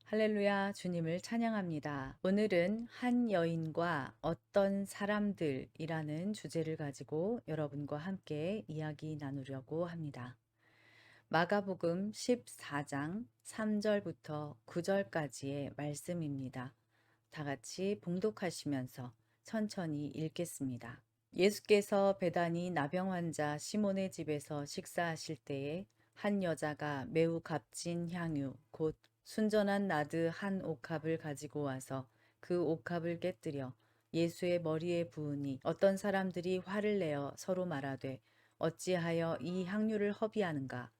할렐루야, 주님을 찬양합니다. 오늘은 한 여인과 어떤 사람들이라는 주제를 가지고 여러분과 함께 이야기 나누려고 합니다. 마가복음 14장 3절부터 9절까지의 말씀입니다. 다 같이 봉독하시면서 천천히 읽겠습니다. 예수께서 베다니 나병 환자 시몬의 집에서 식사하실 때에 한 여자가 매우 값진 향유 곧 순전한 나드 한 옥합을 가지고 와서 그 옥합을 깨뜨려 예수의 머리에 부으니 어떤 사람들이 화를 내어 서로 말하되 어찌하여 이 향유를 허비하는가.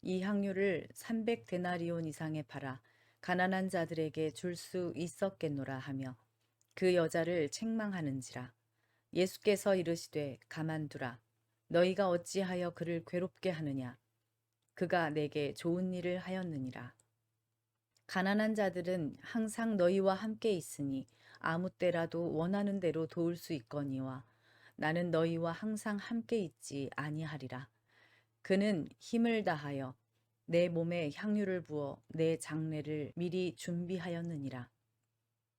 이 향유를 300데나리온 이상에 팔아 가난한 자들에게 줄 수 있었겠노라 하며 그 여자를 책망하는지라. 예수께서 이르시되 가만두라. 너희가 어찌하여 그를 괴롭게 하느냐. 그가 내게 좋은 일을 하였느니라. 가난한 자들은 항상 너희와 함께 있으니 아무 때라도 원하는 대로 도울 수 있거니와 나는 너희와 항상 함께 있지 아니하리라. 그는 힘을 다하여 내 몸에 향유를 부어 내 장례를 미리 준비하였느니라.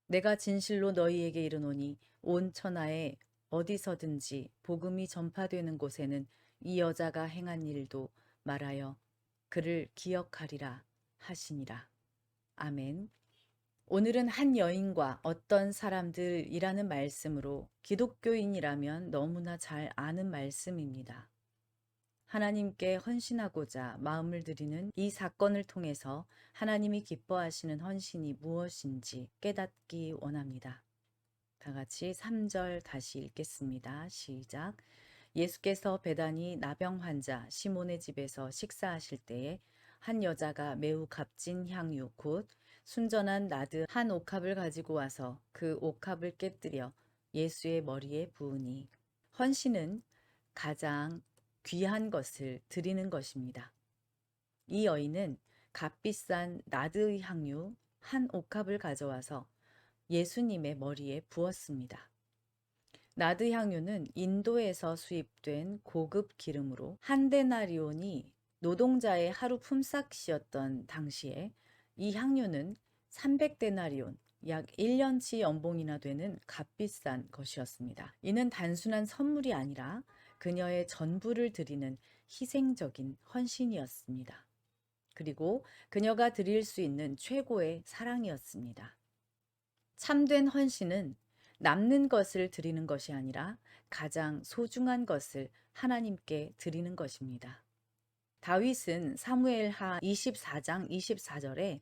내가 진실로 너희에게 이르노니 온 천하에 어디서든지 복음이 전파되는 곳에는 이 여자가 행한 일도 말하여 그를 기억하리라 하시니라. 아멘. 오늘은 한 여인과 어떤 사람들이라는 말씀으로 기독교인이라면 너무나 잘 아는 말씀입니다. 하나님께 헌신하고자 마음을 들이는 이 사건을 통해서 하나님이 기뻐하시는 헌신이 무엇인지 깨닫기 원합니다. 다 같이 3절 다시 읽겠습니다. 시작. 예수께서 베다니 나병 환자 시몬의 집에서 식사하실 때에 한 여자가 매우 값진 향유 곧 순전한 나드 한 옥합을 가지고 와서 그 옥합을 깨뜨려 예수의 머리에 부으니. 헌신은 가장 귀한 것을 드리는 것입니다. 이 여인은 값비싼 나드의 향유 한 옥합을 가져와서 예수님의 머리에 부었습니다. 나드 향유는 인도에서 수입된 고급 기름으로 한 데나리온이 노동자의 하루 품삯이었던 당시에 이 향유는 300데나리온, 약 1년치 연봉이나 되는 값비싼 것이었습니다. 이는 단순한 선물이 아니라 그녀의 전부를 드리는 희생적인 헌신이었습니다. 그리고 그녀가 드릴 수 있는 최고의 사랑이었습니다. 참된 헌신은 남는 것을 드리는 것이 아니라 가장 소중한 것을 하나님께 드리는 것입니다. 다윗은 사무엘하 24장 24절에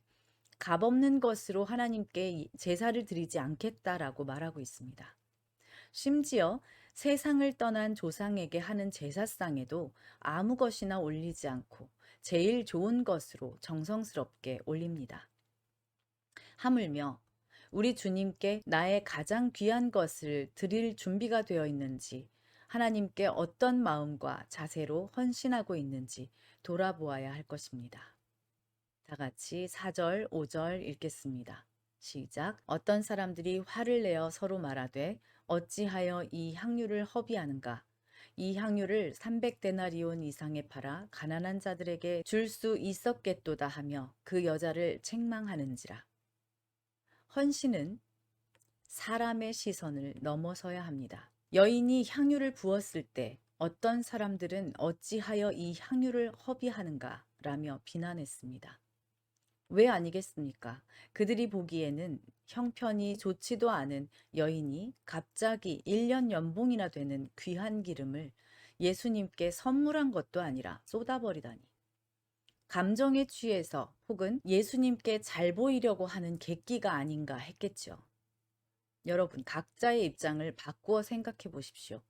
값없는 것으로 하나님께 제사를 드리지 않겠다라고 말하고 있습니다. 심지어 세상을 떠난 조상에게 하는 제사상에도 아무 것이나 올리지 않고 제일 좋은 것으로 정성스럽게 올립니다. 하물며 우리 주님께 나의 가장 귀한 것을 드릴 준비가 되어 있는지, 하나님께 어떤 마음과 자세로 헌신하고 있는지 돌아보아야 할 것입니다. 다 같이 4절, 5절 읽겠습니다. 시작. 어떤 사람들이 화를 내어 서로 말하되 어찌하여 이 향유를 허비하는가? 이 향유를 300데나리온 이상에 팔아 가난한 자들에게 줄 수 있었겠도다 하며 그 여자를 책망하는지라. 헌신은 사람의 시선을 넘어서야 합니다. 여인이 향유를 부었을 때 어떤 사람들은 어찌하여 이 향유를 허비하는가 라며 비난했습니다. 왜 아니겠습니까? 그들이 보기에는 형편이 좋지도 않은 여인이 갑자기 1년 연봉이나 되는 귀한 기름을 예수님께 선물한 것도 아니라 쏟아버리다니. 감정에 취해서 혹은 예수님께 잘 보이려고 하는 객기가 아닌가 했겠죠. 여러분, 각자의 입장을 바꾸어 생각해 보십시오.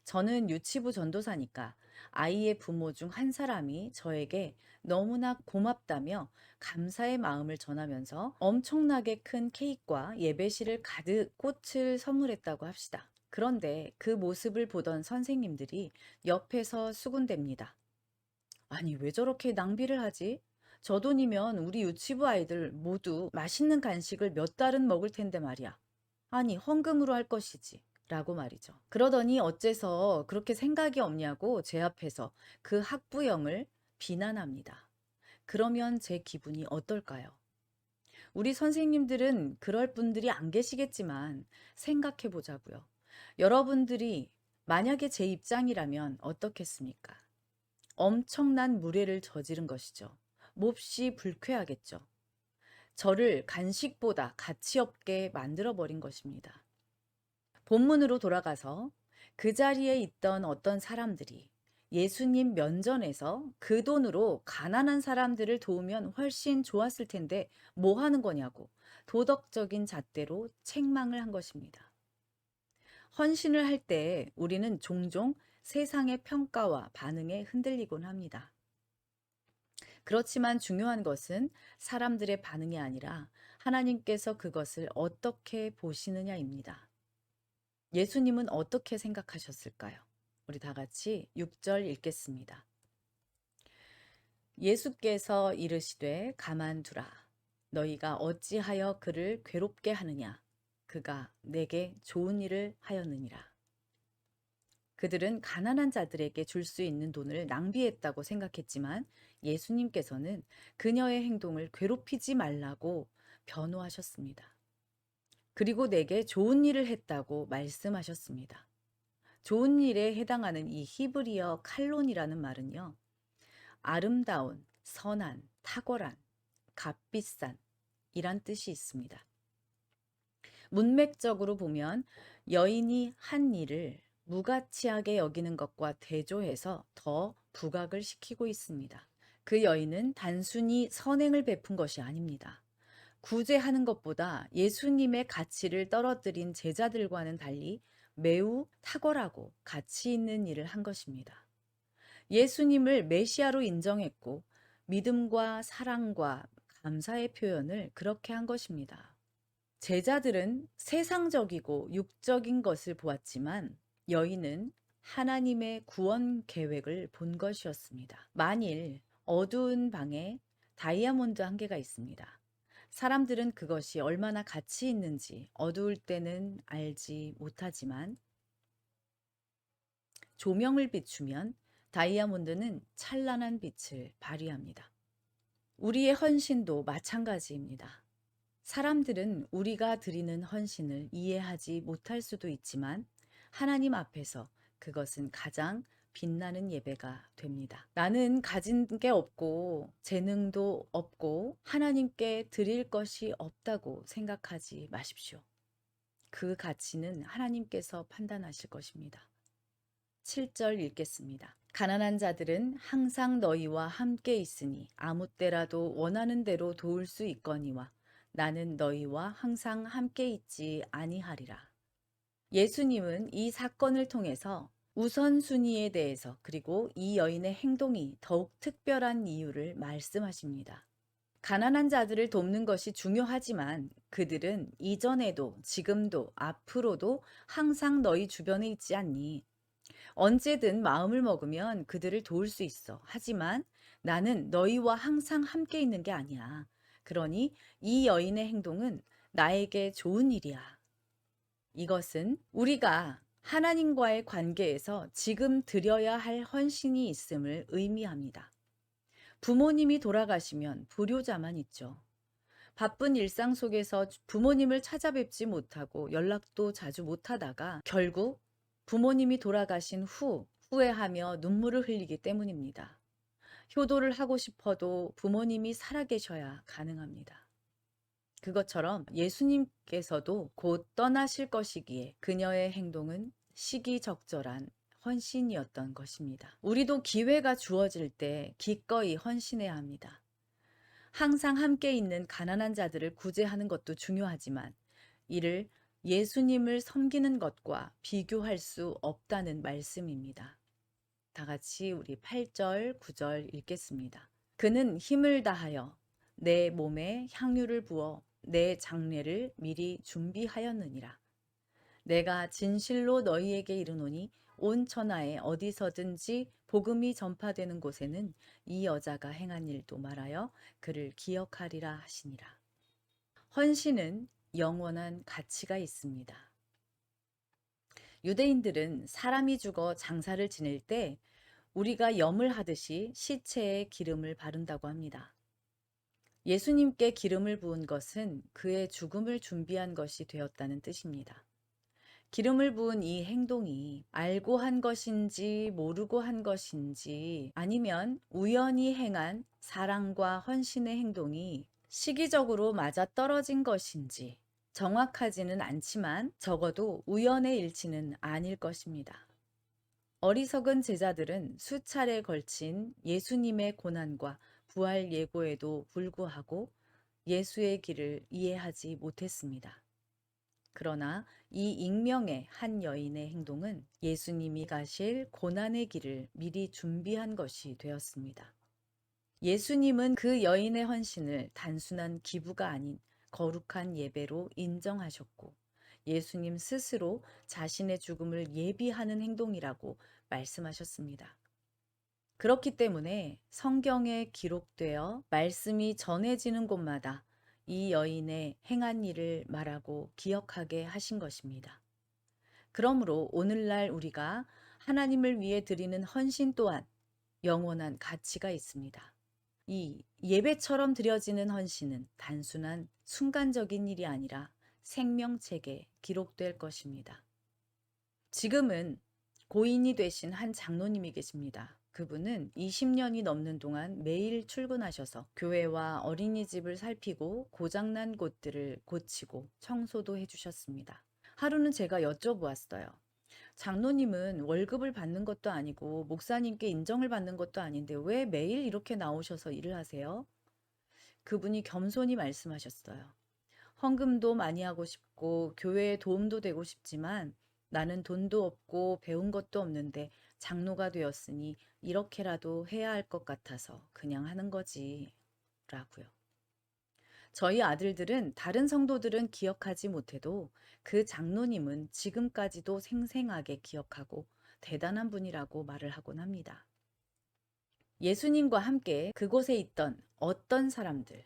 저는 유치부 전도사니까 아이의 부모 중 한 사람이 저에게 너무나 고맙다며 감사의 마음을 전하면서 엄청나게 큰 케이크와 예배실을 가득 꽃을 선물했다고 합시다. 그런데 그 모습을 보던 선생님들이 옆에서 수군댑니다. 아니, 왜 저렇게 낭비를 하지? 저 돈이면 우리 유치부 아이들 모두 맛있는 간식을 몇 달은 먹을 텐데 말이야. 아니, 헌금으로 할 것이지. 라고 말이죠. 그러더니 어째서 그렇게 생각이 없냐고 제 앞에서 그 학부형을 비난합니다. 그러면 제 기분이 어떨까요? 우리 선생님들은 그럴 분들이 안 계시겠지만 생각해 보자고요. 여러분들이 만약에 제 입장이라면 어떻겠습니까? 엄청난 무례를 저지른 것이죠. 몹시 불쾌하겠죠. 저를 간식보다 가치 없게 만들어 버린 것입니다. 본문으로 돌아가서 그 자리에 있던 어떤 사람들이 예수님 면전에서 그 돈으로 가난한 사람들을 도우면 훨씬 좋았을 텐데 뭐 하는 거냐고 도덕적인 잣대로 책망을 한 것입니다. 헌신을 할 때 우리는 종종 세상의 평가와 반응에 흔들리곤 합니다. 그렇지만 중요한 것은 사람들의 반응이 아니라 하나님께서 그것을 어떻게 보시느냐입니다. 예수님은 어떻게 생각하셨을까요? 우리 다 같이 6절 읽겠습니다. 예수께서 이르시되 가만두라. 너희가 어찌하여 그를 괴롭게 하느냐? 그가 내게 좋은 일을 하였느니라. 그들은 가난한 자들에게 줄 수 있는 돈을 낭비했다고 생각했지만 예수님께서는 그녀의 행동을 괴롭히지 말라고 변호하셨습니다. 그리고 내게 좋은 일을 했다고 말씀하셨습니다. 좋은 일에 해당하는 이 히브리어 칼론이라는 말은요, 아름다운, 선한, 탁월한, 값비싼 이란 뜻이 있습니다. 문맥적으로 보면 여인이 한 일을 무가치하게 여기는 것과 대조해서 더 부각을 시키고 있습니다. 그 여인은 단순히 선행을 베푼 것이 아닙니다. 구제하는 것보다 예수님의 가치를 떨어뜨린 제자들과는 달리 매우 탁월하고 가치 있는 일을 한 것입니다. 예수님을 메시아로 인정했고 믿음과 사랑과 감사의 표현을 그렇게 한 것입니다. 제자들은 세상적이고 육적인 것을 보았지만 여인은 하나님의 구원 계획을 본 것이었습니다. 만일 어두운 방에 다이아몬드 한 개가 있습니다. 사람들은 그것이 얼마나 가치 있는지 어두울 때는 알지 못하지만 조명을 비추면 다이아몬드는 찬란한 빛을 발휘합니다. 우리의 헌신도 마찬가지입니다. 사람들은 우리가 드리는 헌신을 이해하지 못할 수도 있지만 하나님 앞에서 그것은 가장 빛나는 예배가 됩니다. 나는 가진 게 없고 재능도 없고 하나님께 드릴 것이 없다고 생각하지 마십시오. 그 가치는 하나님께서 판단하실 것입니다. 7절 읽겠습니다. 가난한 자들은 항상 너희와 함께 있으니 아무 때라도 원하는 대로 도울 수 있거니와 나는 너희와 항상 함께 있지 아니하리라. 예수님은 이 사건을 통해서 우선순위에 대해서 그리고 이 여인의 행동이 더욱 특별한 이유를 말씀하십니다. 가난한 자들을 돕는 것이 중요하지만 그들은 이전에도 지금도 앞으로도 항상 너희 주변에 있지 않니? 언제든 마음을 먹으면 그들을 도울 수 있어. 하지만 나는 너희와 항상 함께 있는 게 아니야. 그러니 이 여인의 행동은 나에게 좋은 일이야. 이것은 우리가 하나님과의 관계에서 지금 드려야 할 헌신이 있음을 의미합니다. 부모님이 돌아가시면 불효자만 있죠. 바쁜 일상 속에서 부모님을 찾아뵙지 못하고 연락도 자주 못하다가 결국 부모님이 돌아가신 후 후회하며 눈물을 흘리기 때문입니다. 효도를 하고 싶어도 부모님이 살아계셔야 가능합니다. 그것처럼 예수님께서도 곧 떠나실 것이기에 그녀의 행동은 시기적절한 헌신이었던 것입니다. 우리도 기회가 주어질 때 기꺼이 헌신해야 합니다. 항상 함께 있는 가난한 자들을 구제하는 것도 중요하지만 이를 예수님을 섬기는 것과 비교할 수 없다는 말씀입니다. 다 같이 우리 8절, 9절 읽겠습니다. 그는 힘을 다하여 내 몸에 향유를 부어 내 장례를 미리 준비하였느니라. 내가 진실로 너희에게 이르노니 온 천하에 어디서든지 복음이 전파되는 곳에는 이 여자가 행한 일도 말하여 그를 기억하리라 하시니라. 헌신은 영원한 가치가 있습니다. 유대인들은 사람이 죽어 장사를 지낼 때 우리가 염을 하듯이 시체에 기름을 바른다고 합니다. 예수님께 기름을 부은 것은 그의 죽음을 준비한 것이 되었다는 뜻입니다. 기름을 부은 이 행동이 알고 한 것인지 모르고 한 것인지 아니면 우연히 행한 사랑과 헌신의 행동이 시기적으로 맞아떨어진 것인지 정확하지는 않지만 적어도 우연의 일치는 아닐 것입니다. 어리석은 제자들은 수차례 걸친 예수님의 고난과 부활 예고에도 불구하고 예수의 길을 이해하지 못했습니다. 그러나 이 익명의 한 여인의 행동은 예수님이 가실 고난의 길을 미리 준비한 것이 되었습니다. 예수님은 그 여인의 헌신을 단순한 기부가 아닌 거룩한 예배로 인정하셨고, 예수님 스스로 자신의 죽음을 예비하는 행동이라고 말씀하셨습니다. 그렇기 때문에 성경에 기록되어 말씀이 전해지는 곳마다 이 여인의 행한 일을 말하고 기억하게 하신 것입니다. 그러므로 오늘날 우리가 하나님을 위해 드리는 헌신 또한 영원한 가치가 있습니다. 이 예배처럼 드려지는 헌신은 단순한 순간적인 일이 아니라 생명책에 기록될 것입니다. 지금은 고인이 되신 한 장로님이 계십니다. 그분은 20년이 넘는 동안 매일 출근하셔서 교회와 어린이집을 살피고 고장난 곳들을 고치고 청소도 해주셨습니다. 하루는 제가 여쭤보았어요. 장로님은 월급을 받는 것도 아니고 목사님께 인정을 받는 것도 아닌데 왜 매일 이렇게 나오셔서 일을 하세요? 그분이 겸손히 말씀하셨어요. 헌금도 많이 하고 싶고 교회에 도움도 되고 싶지만 나는 돈도 없고 배운 것도 없는데 장로가 되었으니 이렇게라도 해야 할 것 같아서 그냥 하는 거지 라고요. 저희 아들들은 다른 성도들은 기억하지 못해도 그 장로님은 지금까지도 생생하게 기억하고 대단한 분이라고 말을 하곤 합니다. 예수님과 함께 그곳에 있던 어떤 사람들,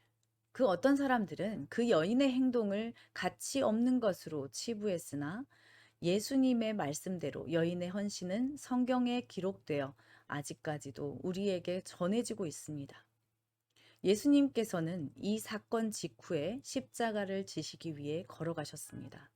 그 어떤 사람들은 그 여인의 행동을 가치 없는 것으로 치부했으나 예수님의 말씀대로 여인의 헌신은 성경에 기록되어 아직까지도 우리에게 전해지고 있습니다. 예수님께서는 이 사건 직후에 십자가를 지시기 위해 걸어가셨습니다.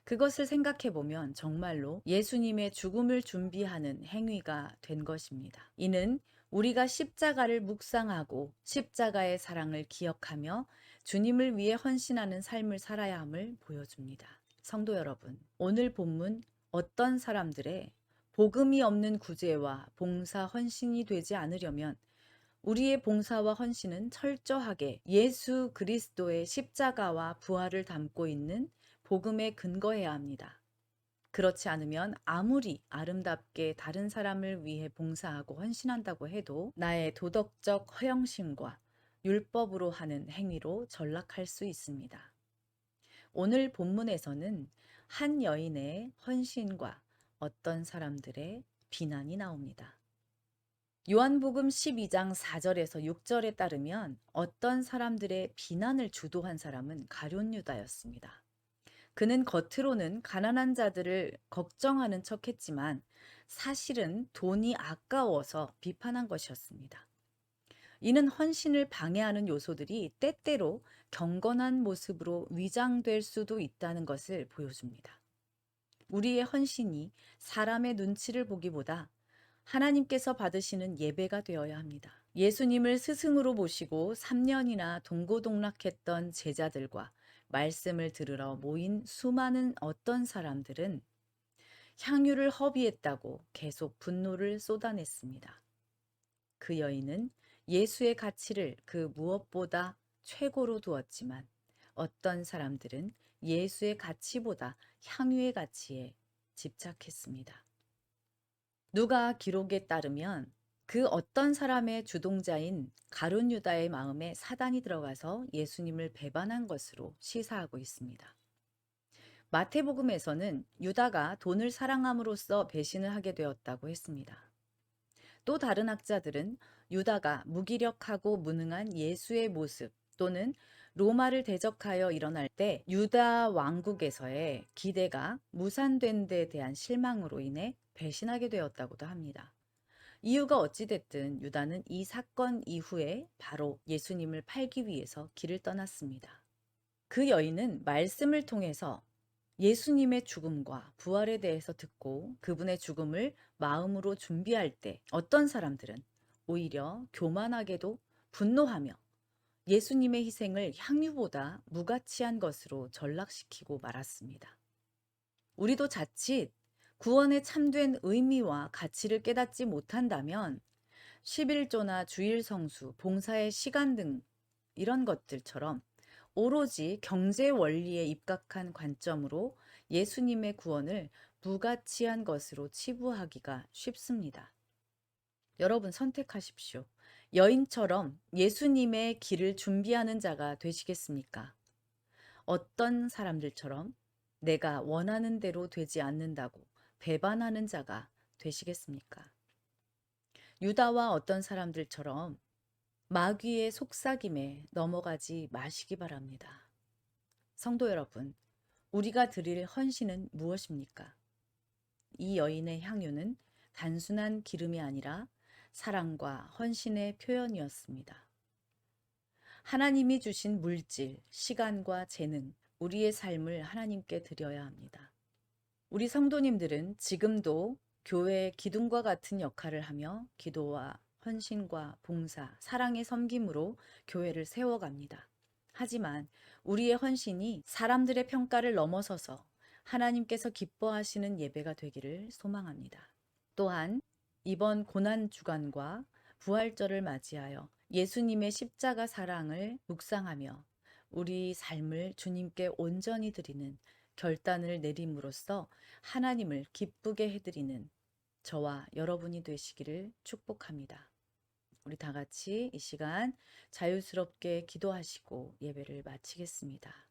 그것을 생각해 보면 정말로 예수님의 죽음을 준비하는 행위가 된 것입니다. 이는 우리가 십자가를 묵상하고 십자가의 사랑을 기억하며 주님을 위해 헌신하는 삶을 살아야 함을 보여줍니다. 성도 여러분, 오늘 본문 어떤 사람들의 복음이 없는 구제와 봉사 헌신이 되지 않으려면 우리의 봉사와 헌신은 철저하게 예수 그리스도의 십자가와 부활을 담고 있는 복음에 근거해야 합니다. 그렇지 않으면 아무리 아름답게 다른 사람을 위해 봉사하고 헌신한다고 해도 나의 도덕적 허영심과 율법으로 하는 행위로 전락할 수 있습니다. 오늘 본문에서는 한 여인의 헌신과 어떤 사람들의 비난이 나옵니다. 요한복음 12장 4절에서 6절에 따르면 어떤 사람들의 비난을 주도한 사람은 가룟 유다였습니다. 그는 겉으로는 가난한 자들을 걱정하는 척했지만 사실은 돈이 아까워서 비판한 것이었습니다. 이는 헌신을 방해하는 요소들이 때때로 경건한 모습으로 위장될 수도 있다는 것을 보여줍니다. 우리의 헌신이 사람의 눈치를 보기보다 하나님께서 받으시는 예배가 되어야 합니다. 예수님을 스승으로 모시고 3년이나 동고동락했던 제자들과 말씀을 들으러 모인 수많은 어떤 사람들은 향유를 허비했다고 계속 분노를 쏟아냈습니다. 그 여인은 예수의 가치를 그 무엇보다 최고로 두었지만 어떤 사람들은 예수의 가치보다 향유의 가치에 집착했습니다. 누가 기록에 따르면 그 어떤 사람의 주동자인 가룟 유다의 마음에 사단이 들어가서 예수님을 배반한 것으로 시사하고 있습니다. 마태복음에서는 유다가 돈을 사랑함으로써 배신을 하게 되었다고 했습니다. 또 다른 학자들은 유다가 무기력하고 무능한 예수의 모습 또는 로마를 대적하여 일어날 때 유다 왕국에서의 기대가 무산된 데 대한 실망으로 인해 배신하게 되었다고도 합니다. 이유가 어찌됐든 유다는 이 사건 이후에 바로 예수님을 팔기 위해서 길을 떠났습니다. 그 여인은 말씀을 통해서 예수님의 죽음과 부활에 대해서 듣고 그분의 죽음을 마음으로 준비할 때 어떤 사람들은 오히려 교만하게도 분노하며 예수님의 희생을 향유보다 무가치한 것으로 전락시키고 말았습니다. 우리도 자칫 구원의 참된 의미와 가치를 깨닫지 못한다면 11조나 주일 성수, 봉사의 시간 등 이런 것들처럼 오로지 경제 원리에 입각한 관점으로 예수님의 구원을 무가치한 것으로 치부하기가 쉽습니다. 여러분 선택하십시오. 여인처럼 예수님의 길을 준비하는 자가 되시겠습니까? 어떤 사람들처럼 내가 원하는 대로 되지 않는다고 배반하는 자가 되시겠습니까? 유다와 어떤 사람들처럼 마귀의 속삭임에 넘어가지 마시기 바랍니다. 성도 여러분, 우리가 드릴 헌신은 무엇입니까? 이 여인의 향유는 단순한 기름이 아니라 사랑과 헌신의 표현이었습니다. 하나님이 주신 물질, 시간과 재능, 우리의 삶을 하나님께 드려야 합니다. 우리 성도님들은 지금도 교회의 기둥과 같은 역할을 하며 기도와 헌신과 봉사, 사랑의 섬김으로 교회를 세워갑니다. 하지만 우리의 헌신이 사람들의 평가를 넘어서서 하나님께서 기뻐하시는 예배가 되기를 소망합니다. 또한 이번 고난 주간과 부활절을 맞이하여 예수님의 십자가 사랑을 묵상하며 우리 삶을 주님께 온전히 드리는 결단을 내림으로써 하나님을 기쁘게 해드리는 저와 여러분이 되시기를 축복합니다. 우리 다 같이 이 시간 자유스럽게 기도하시고 예배를 마치겠습니다.